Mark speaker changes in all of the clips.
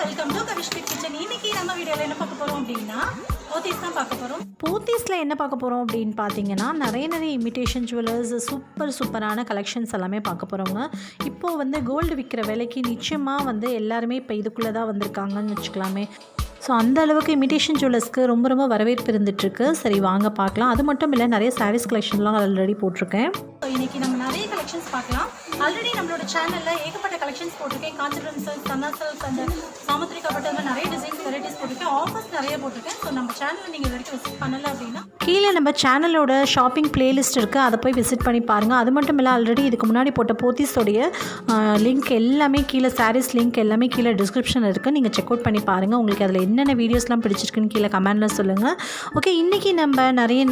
Speaker 1: Welcome to கவிஷ்டி kitchen. இன்னைக்கு நம்ம வீடியோவில் என்ன பார்க்க போகிறோம் அப்படின்னா போத்தீஸ் தான் பார்க்க போகிறோம்.
Speaker 2: போத்தீஸில் என்ன பார்க்க போகிறோம் அப்படின்னு பார்த்தீங்கன்னா நிறைய இமிட்டேஷன் ஜுவல்லர்ஸ் சூப்பரான கலெக்ஷன்ஸ் எல்லாமே பார்க்க போகிறோங்க. இப்போது கோல்டு விற்கிற விலைக்கு நிச்சயமாக எல்லாருமே இப்போ இதுக்குள்ளே தான் வந்திருக்காங்கன்னு வச்சுக்கலாமே. ஸோ அந்த அளவுக்கு இமிட்டேஷன் ஜுவல்லர்ஸ்க்கு ரொம்ப வரவேற்பு இருந்துகிட்ருக்கு. சரி வாங்க பார்க்கலாம். அது மட்டும் இல்லை, நிறைய சாரீஸ் கலெக்ஷன்லாம் ஆல்ரெடி போட்டிருக்கேன்.
Speaker 1: ஸோ இன்றைக்கி நம்ம நிறைய கலெக்ஷன்ஸ் பார்க்கலாம். ஆல்ரெடி நம்மளோட சேனலில் ஏகப்பட்ட கலெக்ஷன்ஸ் போட்டிருக்கேன். காஞ்சிபுரம் சில்க்ஸ், சன்னா சில்க்ஸ், அந்த சாமுத்திரிகா பட்டு அந்த நிறைய டிசைன்ஸ் வெரைட்டிஸ் போட்டிருக்கேன். ஆஃபர்ஸ் நிறைய போட்டிருக்கேன். ஸோ நம்ம சேனலில் நீங்கள் வரைக்கும் விசிட் பண்ணலை அப்படின்னா
Speaker 2: கீழே நம்ம சேனலோட ஷாப்பிங் பிளேலிஸ்ட் இருக்குது, அதை போய் விசிட் பண்ணி பாருங்கள். அது மட்டும் இல்லை, ஆல்ரெடி இதுக்கு முன்னாடி போட்ட போத்தீஸோடைய லிங்க் எல்லாமே கீழே, சாரீஸ் லிங்க் எல்லாமே கீழே டிஸ்கிரிப்ஷனில் இருக்குது. நீங்கள் செக் அவுட் பண்ணி பாருங்கள். உங்களுக்கு அதில் என்னென்ன வீடியோஸ்லாம் பிடிச்சிருக்குன்னு கீழே கமெண்டில் சொல்லுங்கள். ஓகே, இன்றைக்கி நம்ம நிறைய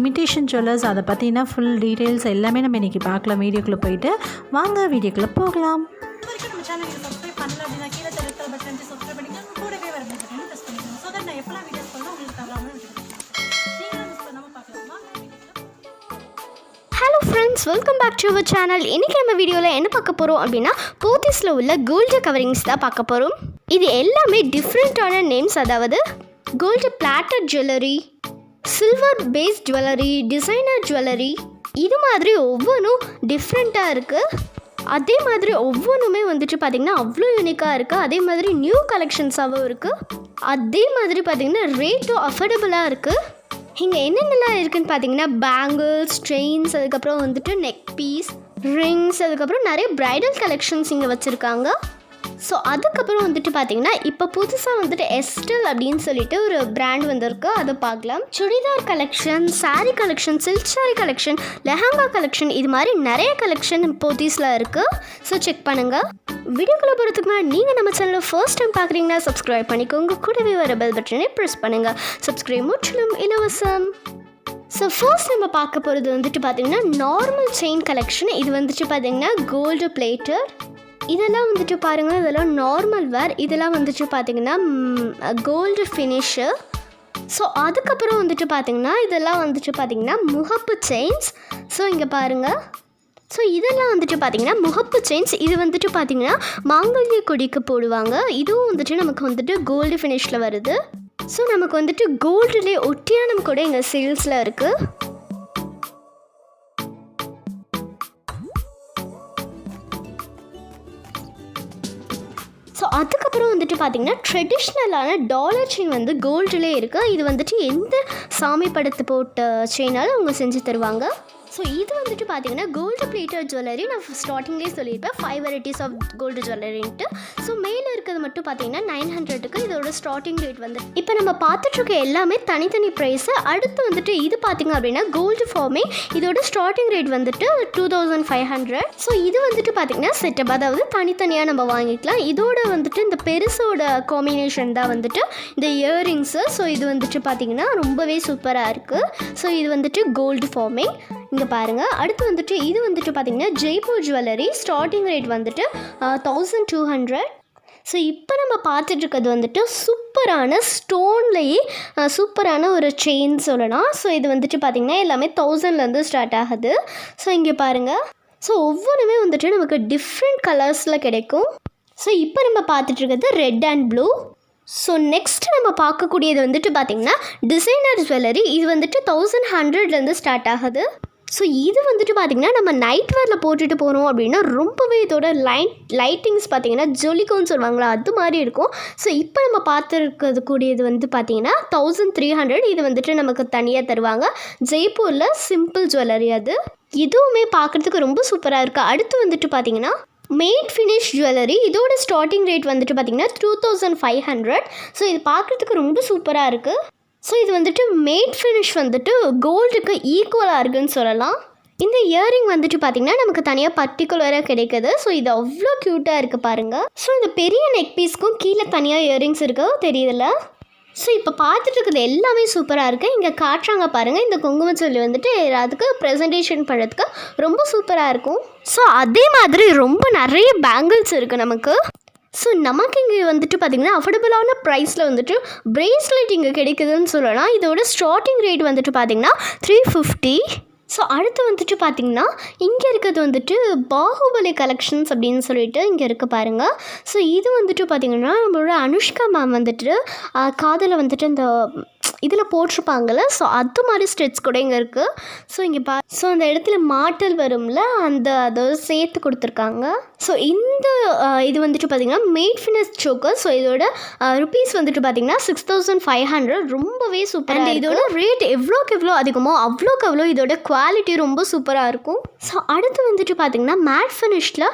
Speaker 2: இமிட்டேஷன் ஜுவல்லர்ஸ் அதை பற்றினா ஃபுல் டீட்டெயில்ஸ் எல்லாமே நம்ம இன்றைக்கி பார்க்கலாம். வீடியோக்குள்ளே போயிட்டு வாங்க வீடியோக்குள்ளே போகலாம்.
Speaker 1: இது வரைக்கும் நம்ம சேனல் நீங்கள் சப்ஸ்கிரைப் பண்ணல அப்படின்னா கீழே தெரிவித்த பட்டன் சப்ஸ்கிரைப் பண்ணிக்கலாம். கூடவே வர பட்டன் ப்ரெஸ் பண்ணிக்கலாம். ஸோ தட் நான் எப்போலாம் வீடியோஸ் பண்ணால் உங்களுக்கு தராமல் நீங்களும் மிஸ் பண்ணாமல் பார்க்கலாம்.
Speaker 3: Hello friends, welcome back to our channel. இன்றைக்கி நம்ம வீடியோவில் என்ன பார்க்க போகிறோம் அப்படின்னா போத்தீஸில் உள்ள கோல்டு கவரிங்ஸ் தான் பார்க்க போகிறோம். இது எல்லாமே டிஃப்ரெண்ட்டான நேம்ஸ், அதாவது gold plated jewellery, silver base jewellery, designer jewellery, இது மாதிரி ஒவ்வொன்றும் டிஃப்ரெண்ட்டாக இருக்குது. அதே மாதிரி ஒவ்வொன்றுமே பார்த்திங்கன்னா அவ்வளோ யூனிக்காக இருக்குது. அதே மாதிரி நியூ கலெக்ஷன்ஸாகவும் இருக்குது. அதே மாதிரி பார்த்திங்கன்னா ரேட்டும் அஃபோர்டபுளாக இருக்குது. இங்கே என்னென்னலாம் இருக்குதுன்னு பார்த்தீங்கன்னா பேங்கிள்ஸ், செயின்ஸ், அதுக்கப்புறம் நெக் பீஸ், ரிங்ஸ், அதுக்கப்புறம் நிறைய ப்ரைடல் கலெக்ஷன்ஸ் இங்கே வச்சுருக்காங்க. ஸோ அதுக்கப்புறம் பார்த்தீங்கன்னா இப்போ புதுசாக எஸ்டல் அப்படின்னு சொல்லிட்டு ஒரு பிராண்ட் வந்திருக்கு, அதை பார்க்கலாம். Churidar collection, sari collection, silk sari collection, lehenga collection, இது மாதிரி நிறைய கலெக்ஷன் போத்தீஸில் இருக்குது. ஸோ செக் பண்ணுங்கள். வீடியோக்குள்ளே போகிறதுக்கு முன்னாடி நீங்கள் நம்ம சேனலில் ஃபர்ஸ்ட் டைம் பார்க்குறீங்கன்னா சப்ஸ்கிரைப் பண்ணிக்கோங்க. கூடவே வர பெல் பட்டனை ப்ரெஸ் பண்ணுங்கள். சப்ஸ்கிரைப் முற்றிலும் இலவசம். ஸோ ஃபர்ஸ்ட் நம்ம பார்க்க போகிறது பார்த்தீங்கன்னா நார்மல் செயின் கலெக்ஷன். இது பார்த்தீங்கன்னா கோல்டு பிளேட்டட். இதெல்லாம் பாருங்கள், இதெல்லாம் நார்மல் வேர். இதெல்லாம் பார்த்தீங்கன்னா கோல்டு ஃபினிஷு. ஸோ அதுக்கப்புறம் பார்த்தீங்கன்னா இதெல்லாம் பார்த்தீங்கன்னா முகப்பு செயின்ஸ். ஸோ இங்கே பாருங்கள். ஸோ இதெல்லாம் பார்த்தீங்கன்னா முகப்பு செயின்ஸ். இது பார்த்தீங்கன்னா மாங்கல்ய கொடிக்கு போடுவாங்க. இதுவும் நமக்கு கோல்டு ஃபினிஷில் வருது. ஸோ நமக்கு கோல்டுலேயே ஒட்டியானம் கூட இங்கே சேல்ஸில் இருக்குது. ஸோ அதுக்கப்புறம் பார்த்தீங்கன்னா ட்ரெடிஷ்னலான டாலர் செயின் கோல்டுலே இருக்குது. இது எந்த சாமி படத்தை போட்ட செயினாலும் அவங்க செஞ்சு தருவாங்க. ஸோ இது பார்த்தீங்கன்னா கோல்டு பிளேட்டட் ஜுவல்லரி. நான் ஸ்டார்டிங்லேயே சொல்லியிருப்பேன் 5 வெரைட்டிஸ் ஆஃப் கோல்டு ஜுவல்லரின்ட்டு. ஸோ மேலே இருக்கிறது மட்டும் பார்த்தீங்கன்னா 900க்கு இதோட ஸ்டார்டிங் ரேட் இப்போ நம்ம பார்த்துட்ருக்க எல்லாமே தனித்தனி ப்ரைஸு. அடுத்து இது பார்த்திங்க அப்படின்னா கோல்டு ஃபார்மிங். இதோட ஸ்டார்டிங் ரேட் 2500. ஸோ இது பார்த்திங்கன்னா செட்டப், அதாவது தனித்தனியாக நம்ம வாங்கிக்கலாம். இதோட இந்த பெருசோட காம்பினேஷன் தான் இந்த இயரிங்ஸு. ஸோ இது பார்த்திங்கன்னா ரொம்பவே சூப்பராக இருக்குது. ஸோ இது கோல்டு ஃபார்மிங். இங்கே பாருங்கள். அடுத்து இது பார்த்திங்கன்னா Jaipur jewellery. Starting rate 1200. So இப்போ நம்ம பார்த்துட்ருக்கிறது சூப்பரான ஸ்டோன்லேயே சூப்பரான ஒரு செயின் சொல்லலாம். ஸோ இது பார்த்திங்கன்னா எல்லாமே 1000லேருந்து ஸ்டார்ட் ஆகுது. ஸோ இங்கே பாருங்கள். ஸோ ஒவ்வொன்றுமே நமக்கு டிஃப்ரெண்ட் கலர்ஸில் கிடைக்கும். ஸோ இப்போ நம்ம பார்த்துட்ருக்கிறது red and blue. So next நம்ம பார்க்கக்கூடியது பார்த்திங்கன்னா டிசைனர் ஜுவல்லரி. இது 1100லேருந்து ஸ்டார்ட் ஆகுது. ஸோ இது பார்த்திங்கன்னா நம்ம நைட் வேரில் போட்டுட்டு போகிறோம் அப்படின்னா ரொம்பவே இதோட லைட்டிங்ஸ் பார்த்திங்கன்னா ஜொலிக்கும்னு சொல்லுவாங்களா, அது மாதிரி இருக்கும். ஸோ இப்போ நம்ம பார்த்துருக்கிறது கூடியது பார்த்திங்கன்னா 1300. இது நமக்கு தனியாக தருவாங்க. ஜெய்ப்பூரில் சிம்பிள் ஜுவல்லரி அது. இதுவுமே பார்க்குறதுக்கு ரொம்ப சூப்பராக இருக்குது. அடுத்து பார்த்திங்கன்னா மேட் ஃபினிஷ் ஜுவல்லரி. இதோட ஸ்டார்டிங் ரேட் பார்த்திங்கன்னா 2500. ஸோ இது பார்க்குறதுக்கு ரொம்ப சூப்பராக இருக்குது. ஸோ இது மேட் ஃபினிஷ் கோல்டுக்கு ஈக்குவலாக இருக்குதுன்னு சொல்லலாம். இந்த இயரிங் பார்த்திங்கன்னா நமக்கு தனியாக பர்டிகுலராக கிடைக்குது. ஸோ இது அவ்வளோ க்யூட்டாக இருக்குது பாருங்கள். ஸோ இந்த பெரிய நெக் பீஸ்க்கும் கீழே தனியாக இயரிங்ஸ் இருக்குது, தெரியுதுல்ல. ஸோ இப்போ பார்த்துட்டு இருக்கிறது எல்லாமே சூப்பராக இருக்குது. இங்கே காட்டுறாங்க பாருங்கள். இந்த குங்குமச்சொல்லி அதுக்கு ப்ரெசன்டேஷன் பண்ணுறதுக்கு ரொம்ப சூப்பராக இருக்கும். ஸோ அதே மாதிரி ரொம்ப நிறைய பேங்கிள்ஸ் இருக்குது நமக்கு. ஸோ நமக்கு இங்கே பார்த்திங்கன்னா அஃபோர்டபுளான ப்ரைஸில் பிரேஸ்லெட் இங்கே கிடைக்குதுன்னு சொல்லலாம். இதோட ஸ்டார்டிங் ரேட் பார்த்திங்கன்னா 350. ஸோ அடுத்து வந்துட்டு பார்த்திங்கன்னா இங்கே இருக்கிறது வந்துட்டு பாகுபலி கலெக்ஷன்ஸ் அப்படின்னு சொல்லிட்டு இங்கே இருக்க பாருங்கள். ஸோ இது வந்துட்டு பார்த்திங்கன்னா நம்மளோட அனுஷ்கா மேம் வந்துட்டு காதில் வந்துட்டு இந்த இதில் போட்டிருப்பாங்கள்ல, ஸோ அது மாதிரி ஸ்டெட்ஸ் கூட இங்கே இருக்குது. ஸோ இங்கே ஸோ அந்த இடத்துல மாட்டல் வரும்ல, அதை சேர்த்து கொடுத்துருக்காங்க. ஸோ இந்த இது வந்துட்டு பார்த்திங்கன்னா மேட் ஃபினிஷ் சோக்கர். ஸோ இதோட ருபீஸ் வந்துட்டு பார்த்திங்கன்னா 6500, ரொம்பவே சூப்பர். அண்ட் இதோட ரேட் எவ்வளோக்கு எவ்வளோ அதிகமோ அவ்வளோக்கு எவ்வளோ இதோட குவாலிட்டி ரொம்ப சூப்பராக இருக்கும். ஸோ அடுத்து வந்துட்டு பார்த்திங்கன்னா மேட் ஃபினிஷில்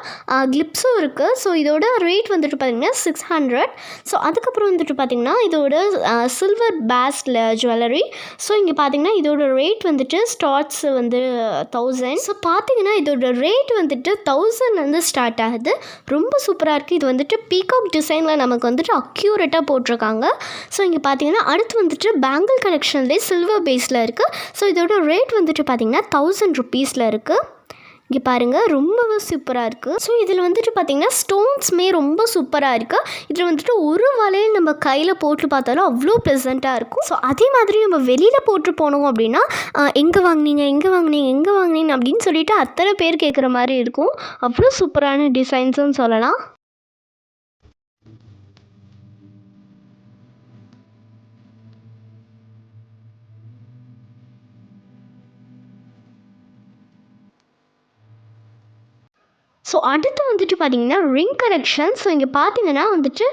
Speaker 3: கிளிப்ஸும் இருக்குது. ஸோ இதோட ரேட் வந்துட்டு பார்த்திங்கன்னா 600. ஸோ அதுக்கப்புறம் வந்துட்டு பார்த்திங்கன்னா இதோட சில்வர் பேஸ்டில் ஜுவல்லரி. ஸோ இங்கே பார்த்தீங்கன்னா இதோட ரேட் வந்துட்டு ஸ்டார்ட்ஸ் வந்து 1000. ஸோ பார்த்தீங்கன்னா இதோட ரேட் வந்துட்டு 1000 ஸ்டார்ட் ஆகுது. ரொம்ப சூப்பராக இருக்குது. இது வந்துட்டு பீகாக் டிசைனில் நமக்கு வந்துட்டு அக்யூரேட்டாக போட்டிருக்காங்க. ஸோ இங்கே பார்த்தீங்கன்னா அடுத்து வந்துட்டு பேங்கிள் கலெக்ஷன்லேயே சில்வர் பேஸில் இருக்குது. ஸோ இதோட ரேட் வந்துட்டு பார்த்திங்கன்னா 1000 ருபீஸில் இருக்குது. இங்கே பாருங்கள், ரொம்பவே சூப்பராக இருக்குது. ஸோ இதில் வந்துட்டு பார்த்திங்கன்னா ஸ்டோன்ஸுமே ரொம்ப சூப்பராக இருக்குது. இதில் வந்துட்டு ஒரு வளையல் நம்ம கையில் போட்டு பார்த்தாலும் அவ்வளோ ப்ளசண்ட்டாக இருக்கும். ஸோ அதே மாதிரி நம்ம வெளியில் போட்டு போனோம் அப்படின்னா எங்கே வாங்கினீங்க அப்படின்னு சொல்லிட்டு அத்தனை பேர் கேட்குற மாதிரி இருக்கும். அவ்வளோ சூப்பரான டிசைன்ஸுன்னு சொல்லலாம். ஸோ அடுத்து வந்துட்டு பார்த்திங்கன்னா ரிங் கலெக்ஷன். ஸோ இங்கே பார்த்தீங்கன்னா வந்துட்டு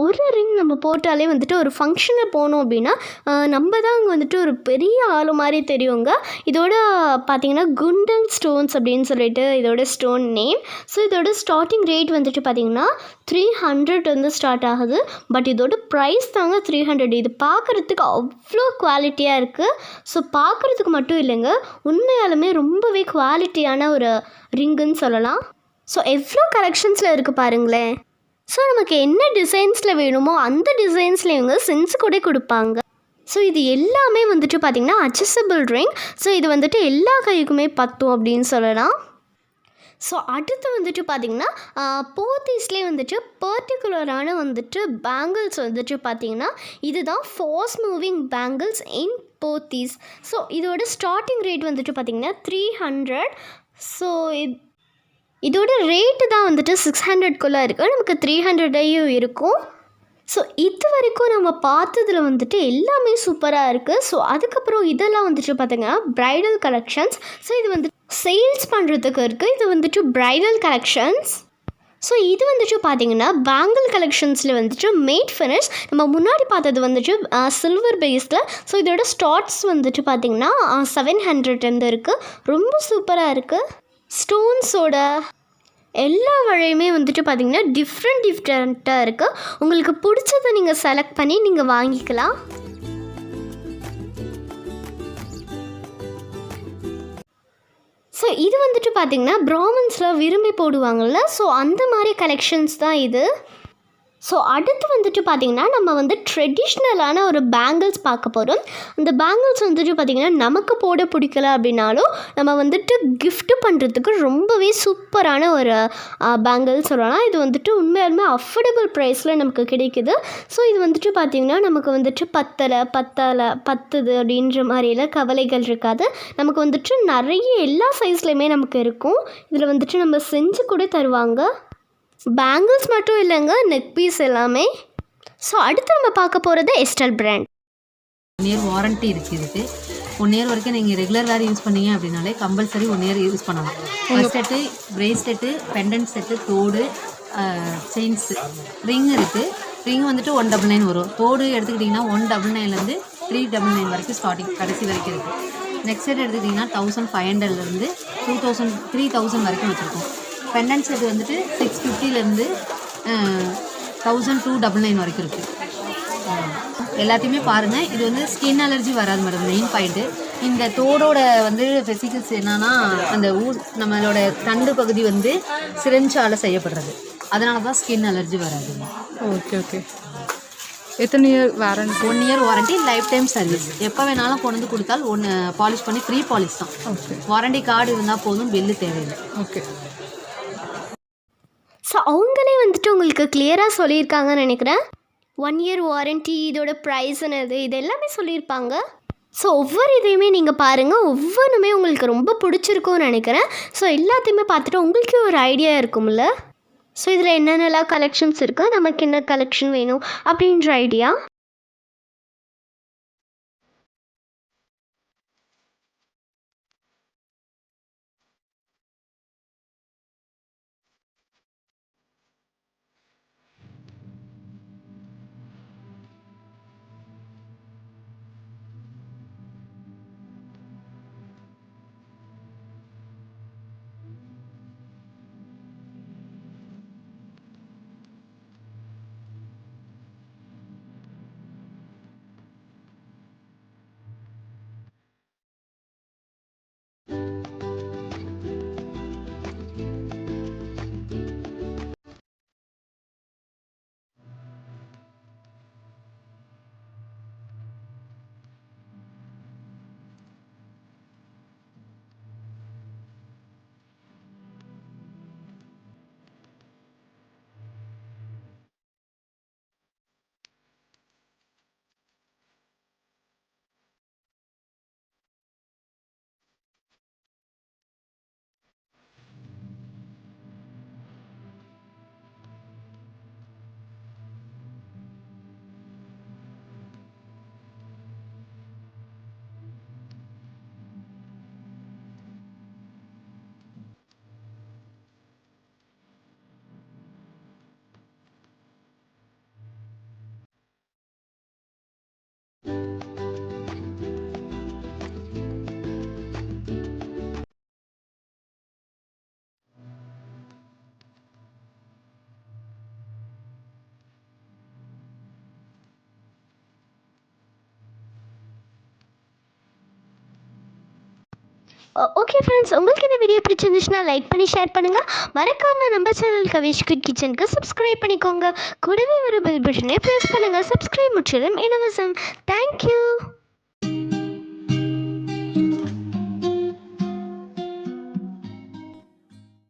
Speaker 3: ஒரு ரிங் நம்ம போட்டாலே வந்துட்டு ஒரு ஃபங்க்ஷனில் போனோம் அப்படின்னா நம்ம தான் அங்கே வந்துட்டு ஒரு பெரிய ஆள் மாதிரி தெரியுங்க. இதோட பார்த்திங்கன்னா குண்டன் ஸ்டோன்ஸ் அப்படின்னு சொல்லிட்டு இதோட ஸ்டோன் நேம். ஸோ இதோட ஸ்டார்டிங் ரேட் வந்துட்டு பார்த்திங்கன்னா 300 ஸ்டார்ட் ஆகுது. பட் இதோட ப்ரைஸ் தாங்க 300. இது பார்க்குறதுக்கு அவ்வளோ குவாலிட்டியாக இருக்குது. ஸோ பார்க்குறதுக்கு மட்டும் இல்லைங்க, உண்மையாலுமே ரொம்பவே குவாலிட்டியான ஒரு ரிங்குன்னு சொல்லலாம். ஸோ எவ்வளோ கலெக்ஷன்ஸில் இருக்குது பாருங்களேன். ஸோ நமக்கு என்ன டிசைன்ஸில் வேணுமோ அந்த டிசைன்ஸில் இவங்க செஞ்சு கூட கொடுப்பாங்க. ஸோ இது எல்லாமே வந்துட்டு பார்த்திங்கன்னா அட்ஜஸ்டபிள் ரிங். ஸோ இது வந்துட்டு எல்லா கைக்குமே பத்தும் அப்படின்னு சொல்லலாம். ஸோ அடுத்து வந்துட்டு பார்த்திங்கன்னா போத்தீஸ்லேயே வந்துட்டு பர்டிகுலரான வந்துட்டு பேங்கிள்ஸ் வந்துட்டு பார்த்திங்கன்னா இதுதான் ஃபாஸ்ட் மூவிங் பேங்கிள்ஸ் இன் போத்தீஸ். ஸோ இதோட ஸ்டார்டிங் ரேட் வந்துட்டு பார்த்திங்கன்னா 300. ஸோ இதோட ரேட்டு தான் வந்துட்டு 600குள்ளே இருக்குது. நமக்கு 300 இருக்கும். ஸோ இது வரைக்கும் நம்ம பார்த்ததில் வந்துட்டு எல்லாமே சூப்பராக இருக்குது. ஸோ அதுக்கப்புறம் இதெல்லாம் வந்துட்டு பார்த்திங்கன்னா ப்ரைடல் கலெக்ஷன்ஸ். ஸோ இது வந்துட்டு சேல்ஸ் பண்ணுறதுக்கு இருக்குது. இது வந்துட்டு ப்ரைடல் கலெக்ஷன்ஸ். ஸோ இது வந்துட்டு பார்த்திங்கன்னா பேங்கிள் கலெக்ஷன்ஸில் வந்துட்டு மேட் ஃபினிஷ். நம்ம முன்னாடி பார்த்தது வந்துட்டு சில்வர் பேஸில். ஸோ இதோட ஸ்டார்ட்ஸ் வந்துட்டு பார்த்திங்கன்னா 700 இருக்குது. ரொம்ப சூப்பராக இருக்குது. ஸ்டோன்ஸோட எல்லா வழியுமே வந்துட்டு பார்த்திங்கன்னா டிஃப்ரெண்ட்டாக இருக்குது. உங்களுக்கு பிடிச்சதை நீங்கள் செலக்ட் பண்ணி நீங்கள் வாங்கிக்கலாம். ஸோ இது வந்துட்டு பார்த்திங்கன்னா பிராமின்ஸில் விரும்பி போடுவாங்கள்ல, ஸோ அந்த மாதிரி கலெக்ஷன்ஸ் தான் இது. ஸோ அடுத்து வந்துட்டு பார்த்திங்கன்னா நம்ம வந்து ட்ரெடிஷ்னலான ஒரு பேங்கிள்ஸ் பார்க்க போகிறோம். அந்த பேங்கிள்ஸ் வந்துட்டு பார்த்திங்கன்னா நமக்கு போட பிடிக்கல அப்படின்னாலும் நம்ம வந்துட்டு கிஃப்ட் பண்ணுறதுக்கு ரொம்பவே சூப்பரான ஒரு பேங்கிள்ஸ் சொல்லலாம். இது வந்துட்டு உண்மையாலுமே அஃபோர்டபுள் ப்ரைஸில் நமக்கு கிடைக்குது. ஸோ இது வந்துட்டு பார்த்திங்கன்னா நமக்கு வந்துட்டு பத்துது அப்படின்ற மாதிரிலாம் கவலைகள் இருக்காது. நமக்கு வந்துட்டு நிறைய எல்லா சைஸ்லையுமே நமக்கு இருக்கும். இதில் வந்துட்டு நம்ம செஞ்சு கூட தருவாங்க. பேங்கிள்ஸ் மட்டும் இல்லைங்க, நெக் பீஸ் எல்லாமே. ஸோ அடுத்து நம்ம பார்க்க போகிறது எஸ்டல் பிராண்ட்.
Speaker 4: 1 இயர் வாரண்ட்டி இருக்குது. இதுக்கு 1 இயர் வரைக்கும் நீங்கள் ரெகுலர் வேறு யூஸ் பண்ணீங்க அப்படின்னாலே கம்பல்சரி 1 இயர் யூஸ் பண்ணலாம். செட்டு, பிரேஸ்லெட்டு, பெண்டன்ட் செட்டு, தோடு, செயின்ஸு, ரிங் இருக்குது. ரிங் வந்துட்டு 199 வரும். தோடு எடுத்துக்கிட்டிங்கன்னா 199லேருந்து 399 வரைக்கும் ஸ்டார்டிங் கடைசி வரைக்கும் இருக்குது. நெக்ஸ்ட் செட் எடுத்துக்கிட்டிங்கன்னா 1500லேருந்து 3000 வரைக்கும் வச்சுருக்கோம். பெண்டன்ட் செட் வந்துட்டு 650லேருந்து 1299 வரைக்கும் இருக்குது. எல்லாத்தையுமே பாருங்கள். இது வந்து ஸ்கின் அலர்ஜி வராது மேடம். மெயின் பாயிண்ட்டு இந்த தோடோட வந்து ஃபெசிக்கல்ஸ் என்னன்னா, அந்த நம்மளோட தண்டு பகுதி வந்து சிரஞ்சால் செய்யப்படுறது. அதனால தான் ஸ்கின் அலர்ஜி வராது.
Speaker 5: ஓகே. எத்தனை year warranty?
Speaker 4: 1 year warranty, life time service. எப்போ வேணாலும் கொண்டு வந்து கொடுத்தால் பாலிஷ் பண்ணி ஃப்ரீ பாலிஷ் தான்.
Speaker 5: ஓகே.
Speaker 4: வாரண்டி கார்டு இருந்தால் போதும், பில்லு தேவையில்லை.
Speaker 5: ஓகே.
Speaker 3: ஸோ அவங்களே வந்துட்டு உங்களுக்கு கிளியராக சொல்லியிருக்காங்கன்னு நினைக்கிறேன். 1 இயர் வாரண்ட்டி, இதோட ப்ரைஸ் என்னது, இது எல்லாமே சொல்லியிருப்பாங்க. ஸோ ஒவ்வொரு இதையுமே நீங்கள் பாருங்கள், ஒவ்வொன்றுமே உங்களுக்கு ரொம்ப பிடிச்சிருக்கும்னு நினைக்கிறேன். ஸோ எல்லாத்தையுமே பார்த்துட்டு உங்களுக்கே ஒரு ஐடியா இருக்கும்ல. ஸோ இதில் என்னென்னலாம் கலெக்ஷன்ஸ் இருக்குது, நமக்கு என்ன கலெக்ஷன் வேணும் அப்படின்ற ஐடியா. ஓகே ஃப்ரெண்ட்ஸ், உங்களுக்கு இந்த வீடியோ பிடிச்சிருந்துச்சுன்னா லைக் பண்ணி ஷேர் பண்ணுங்கள். மறக்காமல் நம்ம சேனல் கவிஷ் குட் கிச்சனுக்கு சப்ஸ்கிரைப் பண்ணிக்கோங்க. கூடவே ஒரு பெல் பட்டனை ப்ரெஸ் பண்ணுங்கள். சப்ஸ்கிரைப் முற்றிலும் இலவசம். தேங்க்யூ.